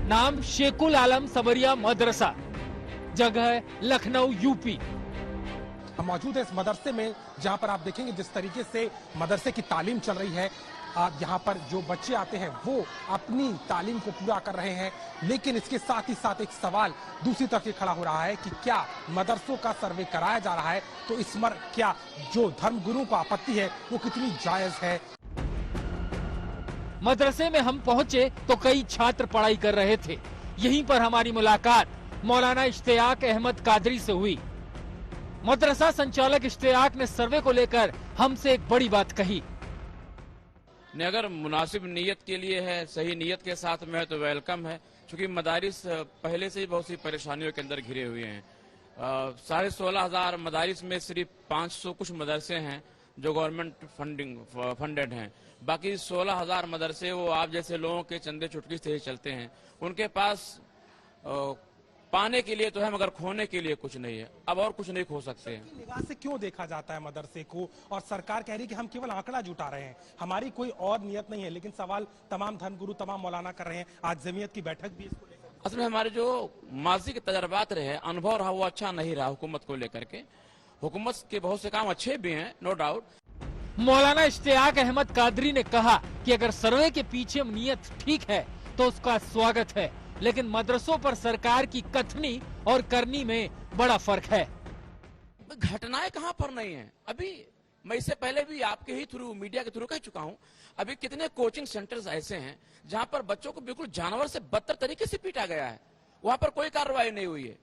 नाम शेखुल आलम सबरिया मदरसा, जगह लखनऊ यूपी। हम मौजूद है इस मदरसे में जहां पर आप देखेंगे जिस तरीके से मदरसे की तालीम चल रही है। यहाँ पर जो बच्चे आते हैं वो अपनी तालीम को पूरा कर रहे हैं, लेकिन इसके साथ ही साथ एक सवाल दूसरी तरफ ये खड़ा हो रहा है कि क्या मदरसों का सर्वे कराया जा रहा है तो इस पर क्या जो धर्मगुरुओं को आपत्ति है वो कितनी जायज है। मदरसे में हम पहुंचे तो कई छात्र पढ़ाई कर रहे थे। यहीं पर हमारी मुलाकात मौलाना इश्तियाक अहमद कादरी से हुई। मदरसा संचालक इश्तियाक ने सर्वे को लेकर हमसे एक बड़ी बात कही। ने अगर मुनासिब नीयत के लिए है, सही नीयत के साथ में है तो वेलकम है, क्योंकि मदारिस पहले से ही बहुत सी परेशानियों के अंदर घिरे हुए हैं। 16,500 मदारिस में सिर्फ 500 कुछ मदरसे हैं जो गवर्नमेंट फंडेड हैं। बाकी 16,000 मदरसे वो आप जैसे लोगों के चंदे चुटकी से ही चलते हैं। उनके पास पाने के लिए तो है मगर खोने के लिए कुछ नहीं है। अब और कुछ नहीं खो सकते हैं। निगाह से क्यों देखा जाता है मदरसे को, और सरकार कह रही है कि हम केवल आंकड़ा जुटा रहे हैं, हमारी कोई और नियत नहीं है, लेकिन सवाल तमाम धर्मगुरु तमाम मौलाना कर रहे हैं। आज जमीयत की बैठक भी इसको लेकर। असल में हमारे जो माजी के तजर्बात रहे, अनुभव रहा, वो अच्छा नहीं रहा हुकूमत को लेकर के। हुकूमत के बहुत से काम अच्छे भी हैं, नो डाउट। मौलाना इश्तियाक अहमद कादरी ने कहा कि अगर सर्वे के पीछे नियत ठीक है तो उसका स्वागत है, लेकिन मदरसों पर सरकार की कथनी और करनी में बड़ा फर्क है। घटनाएं कहां पर नहीं है। अभी मैं इससे पहले भी आपके ही थ्रू, मीडिया के थ्रू कह चुका हूं, अभी कितने कोचिंग सेंटर्स ऐसे हैं जहां पर बच्चों को बिल्कुल जानवर से बदतर तरीके से पीटा गया है, वहां पर कोई कार्रवाई नहीं हुई है।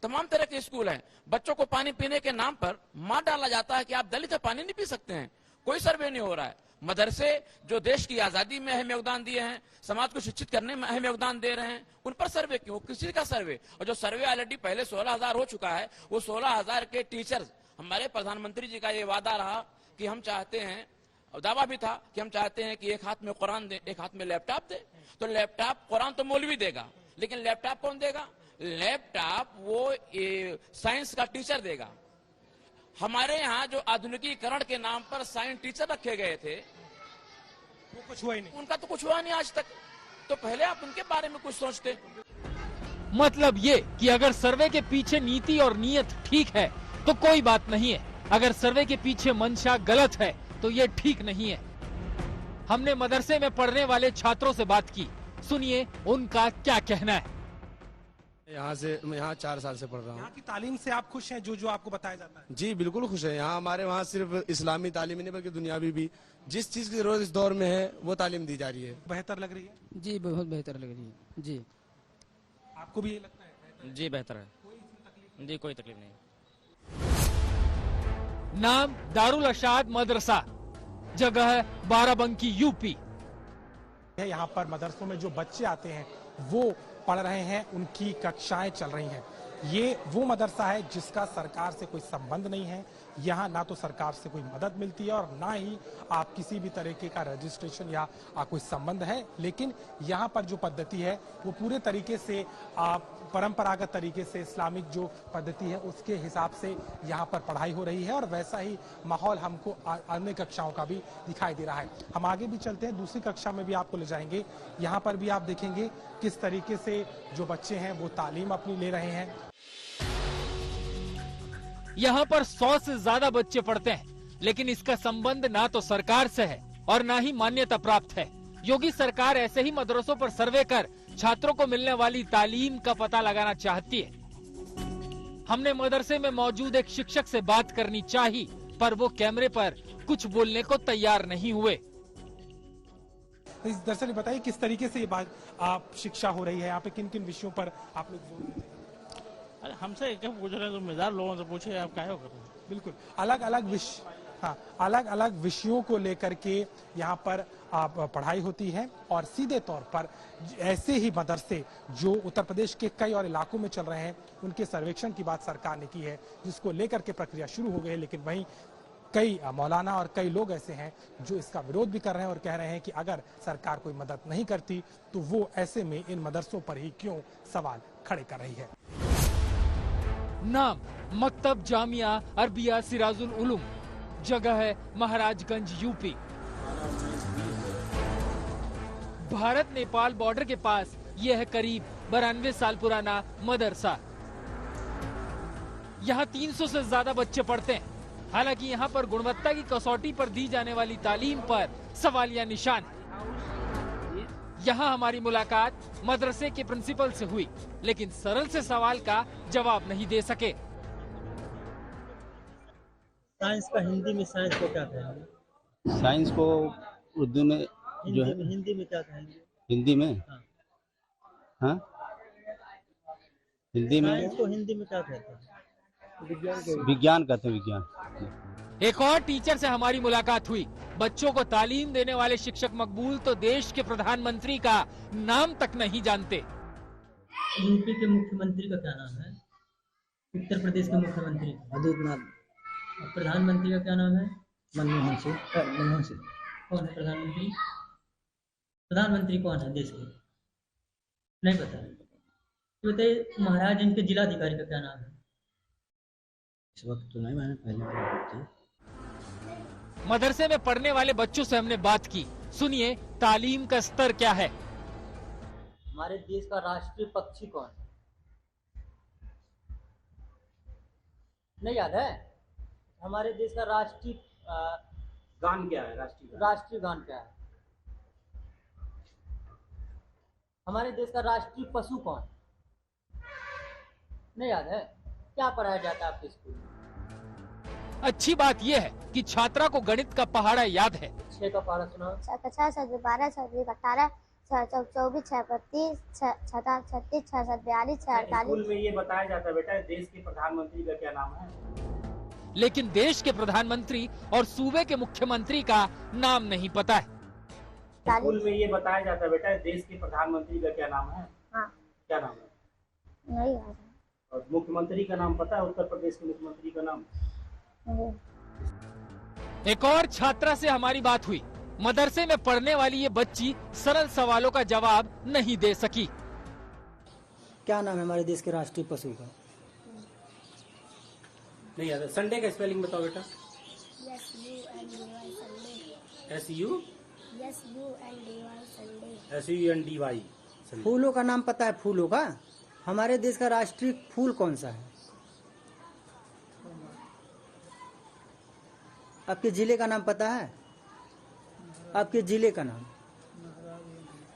तमाम तरह के स्कूल हैं, बच्चों को पानी पीने के नाम पर मार डाला जाता है कि आप दलित है, पानी नहीं पी सकते हैं। कोई सर्वे नहीं हो रहा है। मदरसे जो देश की आजादी में अहम योगदान दिए हैं, समाज को शिक्षित करने में अहम योगदान दे रहे हैं, उन पर सर्वे क्यों? किसी का सर्वे? और जो सर्वे ऑलरेडी पहले 16,000 हो चुका है, वो 16,000 के टीचर्स, हमारे प्रधानमंत्री जी का ये वादा रहा कि हम चाहते हैं, और दावा भी था कि हम चाहते हैं कि एक हाथ में कुरान दे, एक हाथ में लैपटॉप दे। तो लैपटॉप, कुरान तो मौलवी देगा, लेकिन लैपटॉप कौन देगा? लैपटॉप वो साइंस का टीचर देगा। हमारे यहाँ जो आधुनिकीकरण के नाम पर साइंस टीचर रखे गए थे, वो कुछ हुआ ही नहीं। उनका तो कुछ हुआ नहीं आज तक। तो पहले आप उनके बारे में कुछ सोचते। मतलब ये कि अगर सर्वे के पीछे नीति और नियत ठीक है तो कोई बात नहीं है, अगर सर्वे के पीछे मंशा गलत है तो ये ठीक नहीं है। हमने मदरसे में पढ़ने वाले छात्रों से बात की, सुनिए उनका क्या कहना है। यहाँ 4 साल से पढ़ रहा हूँ। यहाँ की तालीम से आप खुश हैं? जो आपको बताया जाता है? जी बिल्कुल खुश है। यहाँ हमारे वहाँ सिर्फ इस्लामी तालीम ही नहीं बल्कि दुनियावी भी जिस चीज की जरूरत इस दौर में है वो तालीम दी जा रही है। बेहतर लग रही है? जी बहुत बेहतर लग रही है। जी आपको भी ये लगता है? जी बेहतर है। जी कोई तकलीफ नहीं। नाम दारुल अशाद मदरसा, जगह बाराबंकी यूपी। यहाँ पर मदरसों में जो बच्चे आते हैं वो पढ़ रहे हैं, उनकी कक्षाएं चल रही हैं। ये वो मदरसा है जिसका सरकार से कोई संबंध नहीं है। यहाँ ना तो सरकार से कोई मदद मिलती है और ना ही आप किसी भी तरीके का रजिस्ट्रेशन या कोई संबंध है। लेकिन यहाँ पर जो पद्धति है वो पूरे तरीके से परंपरागत तरीके से इस्लामिक जो पद्धति है उसके हिसाब से यहाँ पर पढ़ाई हो रही है, और वैसा ही माहौल हमको अन्य कक्षाओं का भी दिखाई दे रहा है। हम आगे भी चलते हैं, दूसरी कक्षा में भी आपको ले जाएंगे। यहाँ पर भी आप देखेंगे किस तरीके से जो बच्चे हैं वो तालीम अपनी ले रहे हैं। यहाँ पर 100 से ज्यादा बच्चे पढ़ते हैं, लेकिन इसका संबंध ना तो सरकार से है और ना ही मान्यता प्राप्त है। योगी सरकार ऐसे ही मदरसों पर सर्वे कर छात्रों को मिलने वाली तालीम का पता लगाना चाहती है। हमने मदरसे में मौजूद एक शिक्षक से बात करनी चाही, पर वो कैमरे पर कुछ बोलने को तैयार नहीं हुए। दरअसल बताइए किस तरीके से ये बात आप शिक्षा हो रही है, यहाँ पे किन किन विषयों पर आप लोग जोर देते हैं? अरे हमसे क्या पूछ रहे हैं, जिम्मेदार लोगों से पूछे आप क्या कर रहे हैं। बिल्कुल अलग अलग विषय, हाँ अलग अलग विषयों को लेकर के यहाँ पर पढ़ाई होती है, और सीधे तौर पर ऐसे ही मदरसे जो उत्तर प्रदेश के कई और इलाकों में चल रहे हैं उनके सर्वेक्षण की बात सरकार ने की है, जिसको लेकर के प्रक्रिया शुरू हो गई है। लेकिन वहीं कई मौलाना और कई लोग ऐसे हैं जो इसका विरोध भी कर रहे हैं और कह रहे हैं कि अगर सरकार कोई मदद नहीं करती तो वो ऐसे में इन मदरसों पर ही क्यों सवाल खड़े कर रही है। नाम मकतब जामिया अरबिया सिराजुल उलूम, जगह है महाराजगंज यूपी। भारत नेपाल बॉर्डर के पास यह है करीब 92 साल पुराना मदरसा। यहाँ 300 से ज्यादा बच्चे पढ़ते हैं। हालांकि यहाँ पर गुणवत्ता की कसौटी पर दी जाने वाली तालीम पर सवालिया निशान है। यहाँ हमारी मुलाकात मदरसे के प्रिंसिपल से हुई, लेकिन सरल से सवाल का जवाब नहीं दे सके। साइंस का हिंदी में साइंस को क्या कहेंगे? साइंस को उर्दू में जो है हिंदी में क्या कहेंगे? हिंदी में हाँ हिंदी में साइंस को हिंदी में क्या कहते हैं? विज्ञान कहते हैं, विज्ञान। एक और टीचर से हमारी मुलाकात हुई। बच्चों को तालीम देने वाले शिक्षक मकबूल तो देश के प्रधानमंत्री का नाम तक नहीं जानते। यूपी के मुख्यमंत्री का क्या नाम है? उत्तर प्रदेश के मुख्यमंत्री आदित्यनाथ। प्रधानमंत्री का क्या नाम है? मनमोहन सिंह। कौन है प्रधानमंत्री? प्रधानमंत्री कौन है देश के? नहीं पता। तो बताइए महाराज इनके जिलाधिकारी का क्या नाम है? इस वक्त तो नहीं, मैंने पहले मदरसे में पढ़ने वाले बच्चों से हमने बात की। सुनिए तालीम का स्तर क्या है। हमारे देश का राष्ट्रीय पक्षी कौन है? नहीं याद है? हमारे देश का राष्ट्रीय गान क्या है? राष्ट्रीय गान क्या है? हमारे देश का राष्ट्रीय पशु कौन? नहीं याद है? क्या पढ़ाया जाता है आपके स्कूल में? अच्छी बात यह है कि छात्रा को गणित का पहाड़ा याद है। 6 का पहाड़ा सुनाओ। 6 7 12 6 18 6 24 6 32 6 7 36 6 7 42 6 48। स्कूल में ये बताया जाता है बेटा देश के प्रधानमंत्री का क्या नाम है? लेकिन देश के प्रधानमंत्री और सूबे के मुख्यमंत्री का नाम नहीं पता है। स्कूल में ये बताया जाता है बेटा देश के प्रधानमंत्री का क्या नाम है? हाँ। क्या नाम है? नहीं याद है। और मुख्यमंत्री का नाम पता है? उत्तर प्रदेश के मुख्यमंत्री का नाम? एक और छात्रा से हमारी बात हुई। मदरसे में पढ़ने वाली ये बच्ची सरल सवालों का जवाब नहीं दे सकी। क्या नाम है हमारे देश के राष्ट्रीय पशु का? नहीं याद है। संडे का स्पेलिंग बताओ बेटा। SUNDY। फूलों का नाम पता है? फूलों का हमारे देश का राष्ट्रीय फूल कौन सा है? आपके जिले का नाम पता है? आपके जिले का नाम?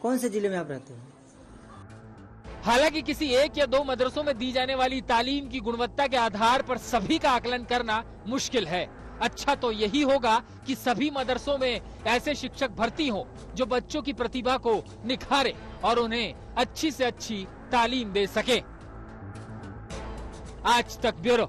कौन से जिले में आप रहते हैं? हालांकि किसी एक या दो मदरसों में दी जाने वाली तालीम की गुणवत्ता के आधार पर सभी का आकलन करना मुश्किल है। अच्छा तो यही होगा कि सभी मदरसों में ऐसे शिक्षक भर्ती हों जो बच्चों की प्रतिभा को निखारे और उन्हें अच्छी से अच्छी तालीम दे सके। आज तक ब्यूरो।